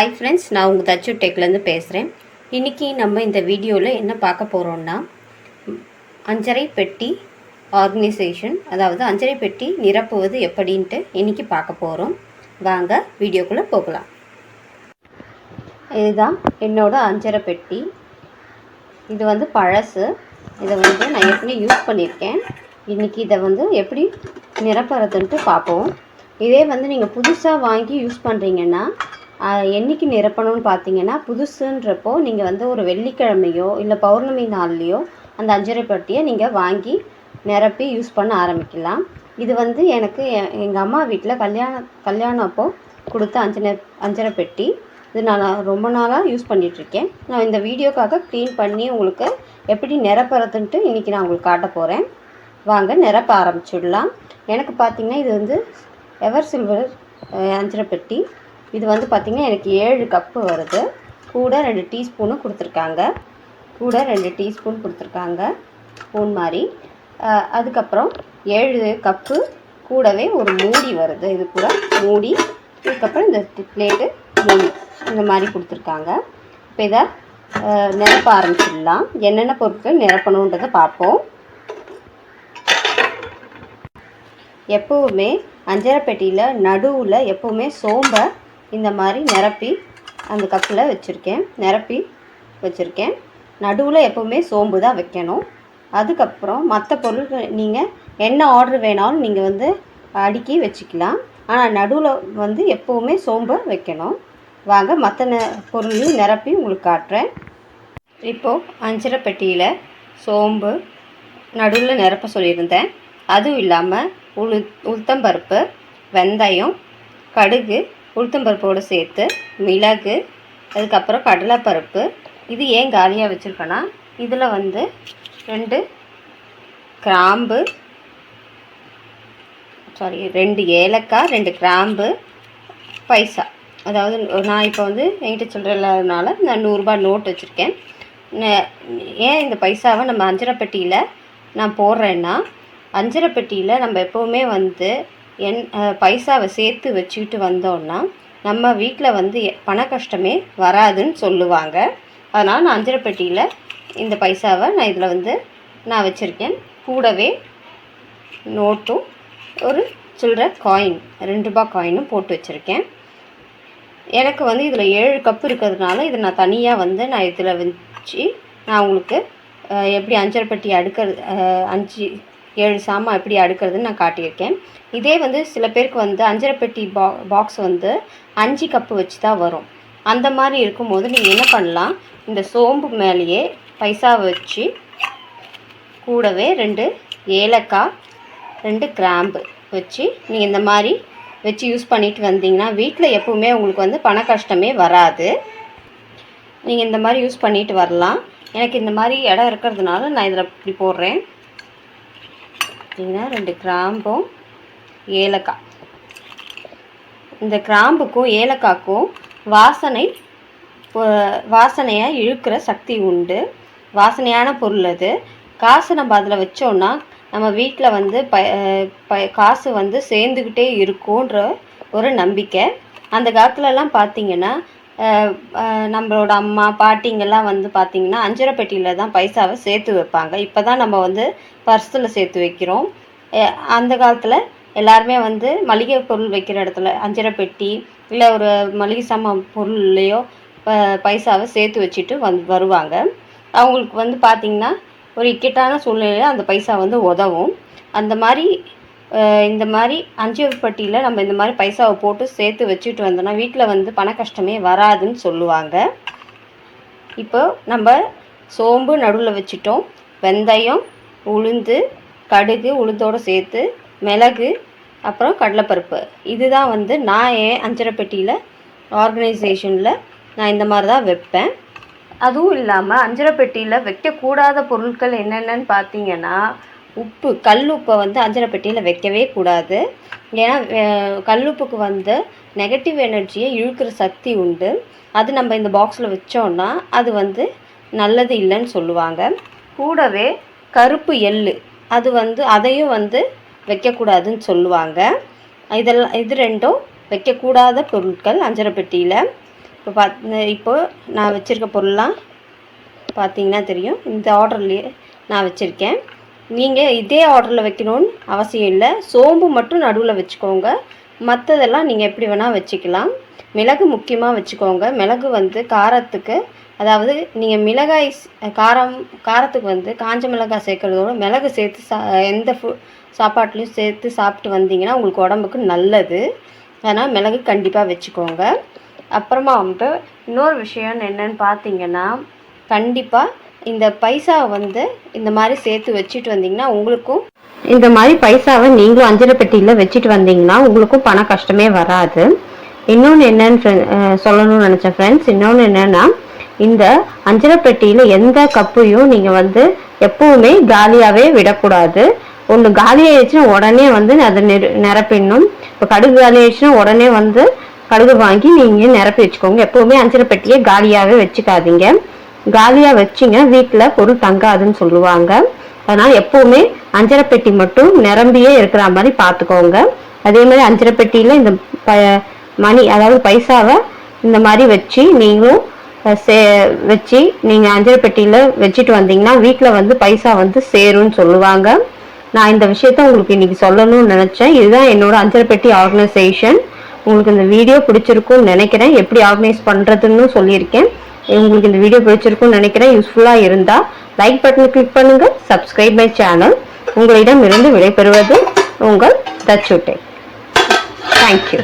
Hi friends, நான் உங்கள் தச்சு டெக்லேருந்து பேசுகிறேன். இன்றைக்கி நம்ம இந்த வீடியோவில் என்ன பார்க்க போகிறோம்னா, அஞ்சரை பெட்டி ஆர்கனைசேஷன், அதாவது அஞ்சரை பெட்டி நிரப்புவது எப்படின்ட்டு இன்றைக்கி பார்க்க போகிறோம். வாங்க வீடியோக்குள்ளே போகலாம். இதுதான் என்னோடய அஞ்சரை பெட்டி. இது வந்து பழசு. இதை வந்து நான் ஏற்கனவே யூஸ் பண்ணியிருக்கேன். இன்றைக்கி இதை வந்து எப்படி நிரப்புறதுன்ட்டு பார்ப்போம். இதே வந்து நீங்கள் புதுசாக வாங்கி யூஸ் பண்ணுறீங்கன்னா என்றைக்கு நிரப்பணும்னு பார்த்தீங்கன்னா, புதுசுன்றப்போ நீங்கள் வந்து ஒரு வெள்ளிக்கிழமையோ இல்லை பௌர்ணமி நாள்லையோ அந்த அஞ்சரை பெட்டியை நீங்கள் வாங்கி நிரப்பி யூஸ் பண்ண ஆரம்பிக்கலாம். இது வந்து எனக்கு எங்கள் அம்மா வீட்டில் கல்யாணம் அப்போ கொடுத்த அஞ்சரை பெட்டி. இது நான் ரொம்ப நாளாக யூஸ் பண்ணிகிட்ருக்கேன். நான் இந்த வீடியோக்காக க்ளீன் பண்ணி உங்களுக்கு எப்படி நிரப்புறதுன்ட்டு இன்றைக்கி நான் உங்களுக்கு காட்ட போகிறேன். வாங்க நிரப்ப ஆரம்பிச்சிடலாம். எனக்கு பார்த்திங்கன்னா இது வந்து எவர் சில்வர் அஞ்சரை பெட்டி. இது வந்து பார்த்திங்கன்னா எனக்கு 7 கப்பு வருது. கூட 2 டீஸ்பூனும் கொடுத்துருக்காங்க. ஸ்பூன் மாதிரி. அதுக்கப்புறம் 7 கப்பு கூடவே ஒரு மூடி வருது. இது கூட மூடி, இதுக்கப்புறம் இந்த பிளேட்டு மூடி இந்த மாதிரி கொடுத்துருக்காங்க. இப்போ இதை நிரப்ப ஆரம்பிச்சிடலாம். என்னென்ன பொருட்கள் நிரப்பணுன்றதை பார்ப்போம். எப்போவுமே அஞ்சரை பெட்டியில் நடுவில் எப்போவுமே சோம்பை இந்த மாதிரி நிரப்பி அந்த கப்பில் நிரப்பி வச்சுருக்கேன். நடுவில் எப்போவுமே சோம்பு தான் வைக்கணும். அதுக்கப்புறம் மற்ற பொருட்கள் நீங்கள் என்ன ஆர்டர் வேணாலும் நீங்கள் வந்து அடுக்கி வச்சுக்கலாம். ஆனால் நடுவில் வந்து எப்போவுமே சோம்பை வைக்கணும். வாங்க மற்ற பொருளையும் நிரப்பி உங்களுக்கு காட்டுறேன். இப்போது அஞ்சரை பெட்டியில் சோம்பு நடுவில் நிரப்ப சொல்லியிருந்தேன். அதுவும் இல்லாமல் உளுத்தம்பருப்பு, வெந்தயம், கடுகு, உளுத்தம்பருப்போடு சேர்த்து மிளகு, அதுக்கப்புறம் கடலைப்பருப்பு. இது ஏன் காலியாக வச்சுருக்கேன்னா, இதில் வந்து 2 கிராம்பு, 2 ஏலக்காய், 2 கிராம்பு, பைசா. அதாவது நான் இப்போ வந்து என்கிட்ட சில்லறை இல்லாததுனால நான் 100 ரூபாய் நோட் வச்சுருக்கேன். ஏன் இந்த பைசாவை நம்ம அஞ்சரை பெட்டியில் நான் போடுறேன்னா, அஞ்சரை பெட்டியில் நம்ம எப்போவுமே வந்து பைசாவை சேர்த்து வச்சுக்கிட்டு வந்தோன்னா நம்ம வீட்டில் வந்து பண கஷ்டமே வராதுன்னு சொல்லுவாங்க. அதனால் நான் அஞ்சரை பெட்டியில் இந்த பைசாவை நான் இதில் வந்து நான் வச்சுருக்கேன். கூடவே நோட்டும் ஒரு சில்லறை காயின் 2 ரூபாய் காயினும் போட்டு வச்சுருக்கேன். எனக்கு வந்து இதில் 7 கப்பு இருக்கிறதுனால இதை நான் தனியாக வந்து நான் இதில் வச்சு நான் உங்களுக்கு எப்படி அஞ்சரை பெட்டி அடுக்கிறது 7 சாமான் எப்படி அடுக்கிறதுன்னு நான் காட்டியிருக்கேன். இதே வந்து சில பேருக்கு வந்து அஞ்சரை பெட்டி பாக்ஸ் வந்து 5 கப்பு வச்சு தான் வரும். அந்த மாதிரி இருக்கும்போது நீங்கள் என்ன பண்ணலாம், இந்த சோம்பு மேலேயே பைசாவை வச்சு கூடவே 2 ஏலக்காய், 2 கிராம்பு வச்சு நீங்கள் இந்த மாதிரி வச்சு யூஸ் பண்ணிட்டு வந்தீங்கன்னா வீட்டில் எப்போவுமே உங்களுக்கு வந்து பண கஷ்டமே வராது. நீங்கள் இந்த மாதிரி யூஸ் பண்ணிட்டு வரலாம். எனக்கு இந்த மாதிரி இடம் இருக்கிறதுனால நான் இதில் இப்படி போடுறேன். பார்த்தீங்கன்னா 2 கிராம்பும் ஏலக்காய். இந்த கிராம்புக்கும் ஏலக்காய்க்கும் வாசனையாக இழுக்கிற சக்தி உண்டு. வாசனையான பொருள் அது. காசு நம்ம அதில் வச்சோன்னா நம்ம வீட்டில் வந்து காசு வந்து சேர்ந்துக்கிட்டே இருக்குன்ற ஒரு நம்பிக்கை. அந்த காலத்துலலாம் பார்த்திங்கன்னா நம்மளோட அம்மா பாட்டிங்கெல்லாம் வந்து பார்த்திங்கன்னா அஞ்சரை பெட்டியில் தான் பைசாவை சேர்த்து வைப்பாங்க. இப்போ தான் நம்ம வந்து பர்ஸில் சேர்த்து வைக்கிறோம். அந்த காலத்தில் எல்லாருமே வந்து மளிகை பொருள் வைக்கிற இடத்துல அஞ்சரை பெட்டி இல்லை ஒரு மளிகை சாமான் பொருள்லையோ பைசாவை சேர்த்து வச்சுட்டு வருவாங்க. அவங்களுக்கு வந்து பார்த்திங்கன்னா ஒரு இக்கட்டான சூழ்நிலையில் அந்த பைசா வந்து உதவும். அந்த மாதிரி இந்த மாதிரி அஞ்சரை பெட்டியில் நம்ம இந்த மாதிரி பைசாவை போட்டு சேர்த்து வச்சுட்டு வந்தோம்னா வீட்டில் வந்து பண கஷ்டமே வராதுன்னு சொல்லுவாங்க. இப்போ நம்ம சோம்பு நடுவில் வச்சுட்டோம். வெந்தயம், உளுந்து, கடுகு, உளுந்தோடு சேர்த்து மிளகு, அப்புறம் கடலைப்பருப்பு. இதுதான் வந்து நான் அஞ்சரை பெட்டியில் ஆர்கனைசேஷனில் நான் இந்த மாதிரி தான் வைப்பேன். அதுவும் இல்லாமல் அஞ்சரை பெட்டியில் வைக்கக்கூடாத பொருட்கள் என்னென்னு பார்த்தீங்கன்னா, உப்பு, கல்லுப்பை வந்து அஞ்சரை பெட்டியில் வைக்கவே கூடாது. ஏன்னா கல்லுப்புக்கு வந்து நெகட்டிவ் எனர்ஜியை இழுக்கிற சக்தி உண்டு. அது நம்ம இந்த பாக்ஸில் வச்சோன்னா அது வந்து நல்லது இல்லைன்னு சொல்லுவாங்க. கூடவே கருப்பு எள்ளு, அது வந்து அதையும் வந்து வைக்கக்கூடாதுன்னு சொல்லுவாங்க. இது ரெண்டும் வைக்கக்கூடாத பொருட்கள் அஞ்சரை பெட்டியில். இப்போ நான் வச்சுருக்க பொருள்லாம் பார்த்தீங்கன்னா தெரியும். இந்த ஆர்டர்லேயே நான் வச்சுருக்கேன். நீங்கள் இதே ஆர்டரில் வைக்கணும்னு அவசியம் இல்லை. சோம்பு மட்டும் நடுவில் வச்சுக்கோங்க. மற்றதெல்லாம் நீங்கள் எப்படி வேணால் வச்சுக்கலாம். மிளகு முக்கியமாக வச்சுக்கோங்க. மிளகு வந்து காரத்துக்கு, அதாவது நீங்கள் மிளகாய் காரத்துக்கு வந்து காஞ்ச மிளகாய் சேர்க்குறதோட மிளகு சேர்த்து எந்த சாப்பாட்லேயும் சேர்த்து சாப்பிட்டு வந்தீங்கன்னா உங்களுக்கு உடம்புக்கு நல்லது. அதனால் மிளகு கண்டிப்பாக வச்சுக்கோங்க. அப்புறமா வந்து இன்னொரு விஷயம் என்னென்னு பார்த்தீங்கன்னா, கண்டிப்பாக இந்த பைசாவை வந்து இந்த மாதிரி சேர்த்து வச்சுட்டு வந்தீங்கன்னா உங்களுக்கும் இந்த மாதிரி பைசாவை நீங்களும் அஞ்சரை பெட்டியில் வச்சுட்டு வந்தீங்கன்னா உங்களுக்கும் பண கஷ்டமே வராது. இன்னொன்று என்னன்னு சொல்லணும்னு நினச்சேன் ஃப்ரெண்ட்ஸ். இன்னொன்று என்னென்னா, இந்த அஞ்சரை பெட்டியில் எந்த கப்பையும் நீங்கள் வந்து எப்பவுமே காலியாகவே விடக்கூடாது. ஒன்று காலியாகிடுச்சுன்னா உடனே வந்து அதை நிரப்பிடணும். இப்போ கடுகு காலியாகிடுச்சுன்னா உடனே வந்து கடுகு வாங்கி நீங்கள் நிரப்பி வச்சுக்கோங்க. எப்போவுமே அஞ்சரை பெட்டியை காலியாகவே வச்சுக்காதீங்க. காலியாக வச்சிங்க வீட்டில் பொருள் தங்காதுன்னு சொல்லுவாங்க. அதனால் எப்போவுமே அஞ்சரை பெட்டி மட்டும் நிரம்பியே இருக்கிற மாதிரி பார்த்துக்கோங்க. அதே மாதிரி அஞ்சரை பெட்டியில் இந்த மணி, அதாவது பைசாவை இந்த மாதிரி வச்சு நீங்களும் வச்சு நீங்கள் அஞ்சரை பெட்டியில் வச்சுட்டு வந்தீங்கன்னா வீட்டில் வந்து பைசா வந்து சேரும்னு சொல்லுவாங்க. நான் இந்த விஷயத்த உங்களுக்கு இன்றைக்கி சொல்லணும்னு நினச்சேன். இதுதான் என்னோட அஞ்சரை பெட்டி ஆர்கனைசேஷன். உங்களுக்கு இந்த வீடியோ பிடிச்சிருக்கும்னு நினைக்கிறேன். எப்படி ஆர்கனைஸ் பண்ணுறதுன்னு சொல்லியிருக்கேன். உங்களுக்கு இந்த வீடியோ பிடிச்சிருக்கும்னு நினைக்கிறேன். யூஸ்ஃபுல்லாக இருந்தால் லைக் பட்டனை கிளிக் பண்ணுங்கள். Subscribe my channel. உங்களிடம் இருந்து விடைபெறுவது உங்கள் தச்சு. தேங்க்யூ.